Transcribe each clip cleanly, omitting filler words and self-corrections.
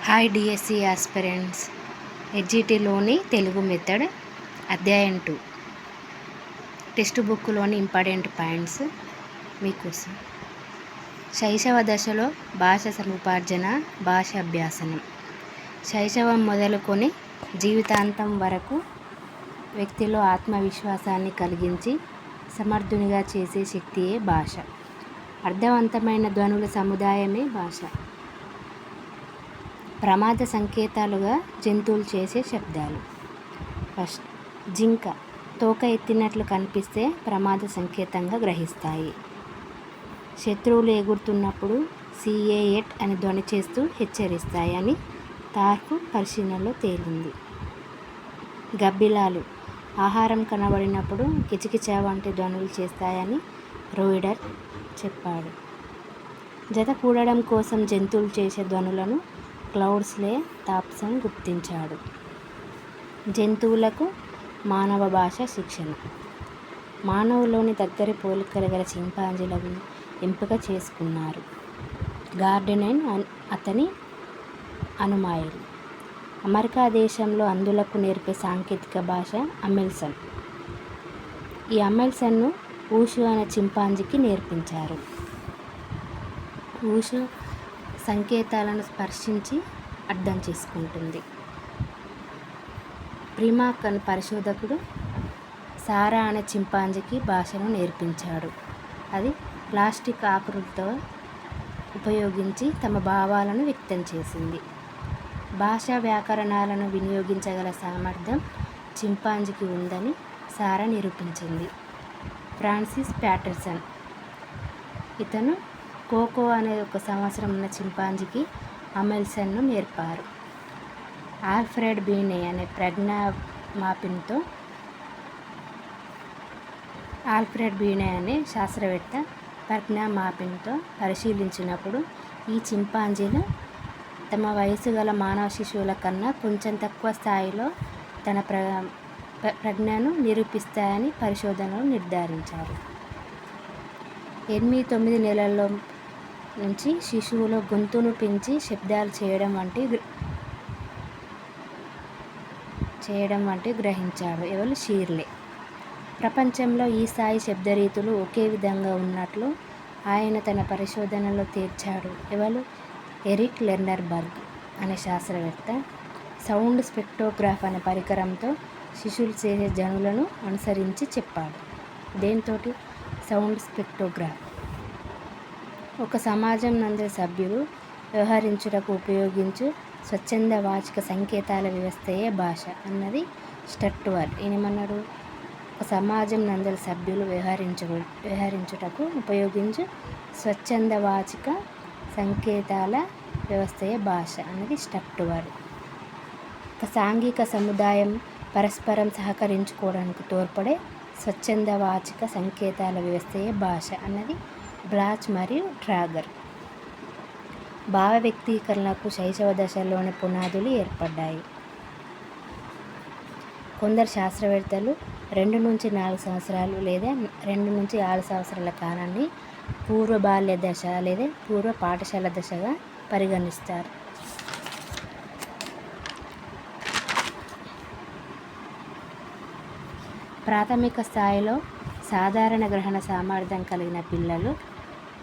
Hi DSC aspirants, హెచ్జిటిలోని Telugu method అధ్యాయం 2 text బుక్లోని important points మీకోసం. శైశవ దశలో భాష సముపార్జన, భాష అభ్యాసనం. శైశవం మొదలుకొని జీవితాంతం వరకు వ్యక్తిలో ఆత్మవిశ్వాసాన్ని కలిగించి సమర్థునిగా చేసే శక్తియే భాష. అర్థవంతమైన ధ్వనుల సముదాయమే భాష. ప్రమాద సంకేతాలుగా జంతువులు చేసే శబ్దాలు. ఫస్ట్, జింక తోక ఎత్తినట్లు కనిపిస్తే ప్రమాద సంకేతంగా గ్రహిస్తాయి. శత్రువులు ఎగురుతున్నప్పుడు సిఏఎట్ అని ధ్వని చేస్తూ హెచ్చరిస్తాయి అని తార్పు పరిశీలనలో తేలింది. గబ్బిలాలు ఆహారం కనబడినప్పుడు కిచకిచ వంటి ధ్వనులు చేస్తాయని రోయిడర్ చెప్పాడు. జత కూడడం కోసం జంతువులు చేసే ధ్వనులను క్లౌడ్స్లే థాప్సన్ గుర్తించాడు. జంతువులకు మానవ భాష శిక్షణ. మానవులోని దగ్గరి పోలికలు గల చింపాంజీలను ఎంపిక చేసుకున్నారు. గార్డెనైన్ అతని అనుమాయులు. అమెరికా దేశంలో అంధులకు నేర్పే సాంకేతిక భాష అమెల్సన్. ఈ అమెల్సన్ను ఊషు అనే చింపాంజీకి నేర్పించారు. ఊషు సంకేతాలను స్పర్శించి అర్థం చేసుకుంటుంది. ప్రిమాక్ అనే పరిశోధకుడు సారా అనే చింపాంజీకి భాషను నేర్పించాడు. అది ప్లాస్టిక్ ఆకృతితో ఉపయోగించి తమ భావాలను వ్యక్తం చేసింది. భాషా వ్యాకరణాలను వినియోగించగల సామర్థ్యం చింపాంజీకి ఉందని సారా నిరూపించింది. Francis Patterson. ఇతను కోకో అనే 1 సంవత్సరం ఉన్న చింపాంజీకి అమెల్సన్ను నేర్పారు. ఆల్ఫ్రెడ్ బీనే అనే శాస్త్రవేత్త ప్రజ్ఞా మాపింగ్తో పరిశీలించినప్పుడు ఈ చింపాంజీలు తమ వయసు గల మానవ శిశువుల కన్నా కొంచెం తక్కువ స్థాయిలో తన ప్రజ్ఞను నిరూపిస్తాయని పరిశోధనలు నిర్ధారించారు. 8-9 నెలల్లో నుంచి శిశువులో గొంతును పెంచి శబ్దాలు చేయడం వంటి గ్రహించాడు. ఎవరు? షీర్లే. ప్రపంచంలో ఈ స్థాయి శబ్దరీతులు ఒకే విధంగా ఉన్నట్లు ఆయన తన పరిశోధనలో తేల్చాడు. ఎవరు? ఎరిక్ లెర్నర్బర్గ్ అనే శాస్త్రవేత్త సౌండ్ స్పెక్ట్రోగ్రాఫ్ అనే పరికరంతో శిశువులు చేసే ధ్వనులను అనుసరించి చెప్పాడు. దేంతోటి? Sound spectrograph. ఒక సమాజం నందలి సభ్యులు వ్యవహరించుటకు ఉపయోగించు స్వచ్ఛంద వాచిక సంకేతాల వ్యవస్థయే భాష అన్నది స్టర్ట్వర్డ్. ఏమన్నాడు? ఒక సమాజం నందలి సభ్యులు వ్యవహరించుటకు ఉపయోగించు స్వచ్ఛంద వాచిక సంకేతాల వ్యవస్థయే భాష అన్నది స్టర్ట్వర్డ్. ఒక సాంఘిక సముదాయం పరస్పరం సహకరించుకోవడానికి తోడ్పడే స్వచ్ఛంద వాచిక సంకేతాల వ్యవస్థయే భాష అన్నది బ్లాచ్ మరియు ట్రాగర్. భావ వ్యక్తీకరణలకు శైశవ దశలోని పునాదులు ఏర్పడ్డాయి. కొందరు శాస్త్రవేత్తలు 2-4 సంవత్సరాలు లేదా 2-6 సంవత్సరాల కాలాన్ని పూర్వ బాల్య దశ లేదా పూర్వ పాఠశాల దశగా పరిగణిస్తారు. ప్రాథమిక స్థాయిలో సాధారణ గ్రహణ సామర్థ్యం కలిగిన పిల్లలు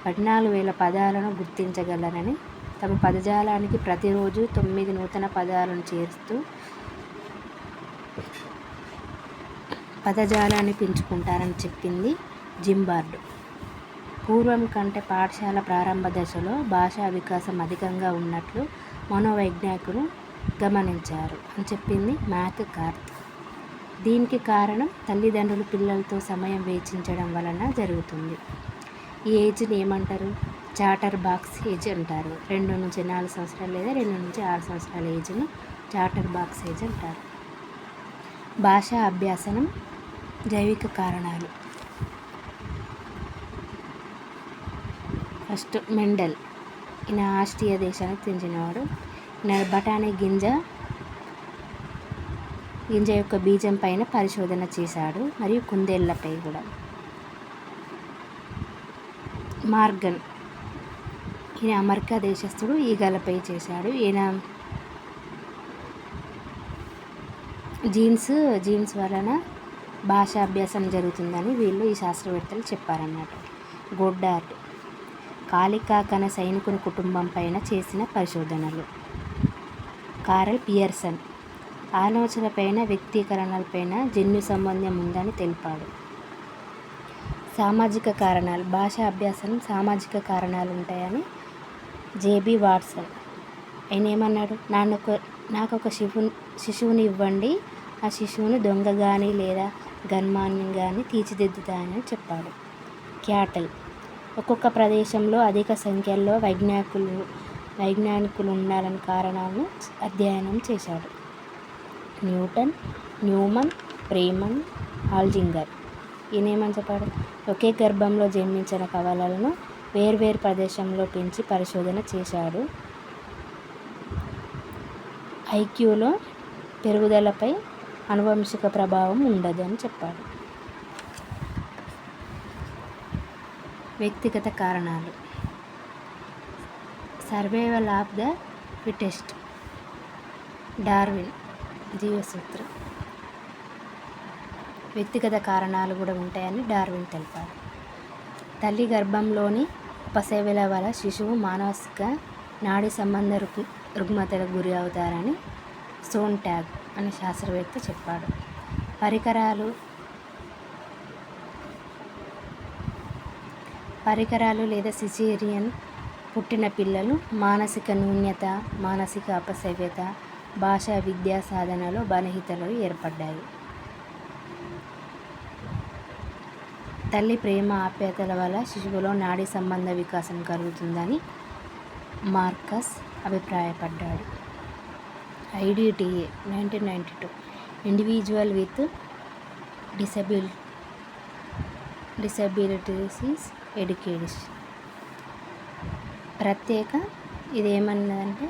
14,000 పదాలను గుర్తించగలరని, తమ పదజాలానికి ప్రతిరోజు 9 నూతన పదాలను చేరుస్తూ పదజాలాన్ని పెంచుకుంటారని చెప్పింది జింబార్డ్. పూర్వం కంటే పాఠశాల ప్రారంభ దశలో భాషా వికాసం అధికంగా ఉన్నట్లు మనోవైజ్ఞానికులు గమనించారు అని చెప్పింది మ్యాక్ కార్త్. దీనికి కారణం తల్లిదండ్రులు పిల్లలతో సమయం వేచించడం వలన జరుగుతుంది. ఈ ఏజ్ని ఏమంటారు? చాటర్ బాక్స్ ఏజ్ అంటారు. 2-4 సంవత్సరాలు లేదా 2-6 సంవత్సరాల ఏజ్ను చాటర్ బాక్స్ ఏజ్ అంటారు. భాషా అభ్యాసనం. జైవిక కారణాలు. First, Mendel. ఈయన ఆస్ట్రియా దేశానికి చెందినవాడు. ఈయన బఠానీ గింజ యొక్క బీజం పైన పరిశోధన చేశాడు మరియు కుందేళ్లపై కూడా. మార్గన్ ఈయన అమెరికా దేశస్థుడు, ఈగలపై చేశాడు. ఈయన జీన్స్ వలన భాషా అభ్యాసం జరుగుతుందని ఈ శాస్త్రవేత్తలు చెప్పారన్నమాట. గోడ్డార్డ్ కాలికాకన సైనికుని కుటుంబం పైన చేసిన పరిశోధనలు. కారల్ పియర్సన్ ఆలోచనలపైన, వ్యక్తీకరణలపైన జన్యు సంబంధం ఉందని తెలిపాడు. సామాజిక కారణాలు భాషా అభ్యాసం సామాజిక కారణాలు ఉంటాయని జేబీ వాట్సన్ ఆయన ఏమన్నాడు, నాకు ఒక శిశువుని ఇవ్వండి, ఆ శిశువును దొంగ కానీ లేదా గన్మాన్యం కానీ తీర్చిదిద్దుతాయని చెప్పాడు. క్యాటల్ ఒక్కొక్క ప్రదేశంలో అధిక సంఖ్యలో వైజ్ఞానికులు ఉండాలని కారణాలను అధ్యయనం చేశాడు. న్యూమన్, ప్రేమన్, హాల్జింగర్ ఈయనేమని చెప్పాడు, ఒకే గర్భంలో జన్మించిన కవలలను వేర్వేరు ప్రదేశంలో పెంచి పరిశోధన చేశాడు. ఐక్యూలో పెరుగుదలపై ఆనువంశిక ప్రభావం ఉండదు అని చెప్పాడు. వ్యక్తిగత కారణాలు. Survival of the fittest, Darwin జీవసూత్రం. వ్యక్తిగత కారణాలు కూడా ఉంటాయని డార్విన్ తెలిపారు. తల్లి గర్భంలోని ఉపసేవల వల్ల శిశువు మానసిక నాడీ సంబంధ రుగ్మతలకు గురి అవుతారని సోన్టాగ్ అనే శాస్త్రవేత్త చెప్పాడు. పరికరాలు లేదా సిజేరియన్ పుట్టిన పిల్లలు మానసిక న్యూన్యత, మానసిక అపసవ్యత, భాషా విద్యా సాధనలో బలహీనతలు ఏర్పడ్డాయి. తల్లి ప్రేమ ఆప్యాయతల వల్ల శిశువులో నాడీ సంబంధ వికాసం కలుగుతుందని మార్కస్ అభిప్రాయపడ్డాడు. IDTA 1992 individual with disabilities education ప్రత్యేక ఇదేమన్నదంటే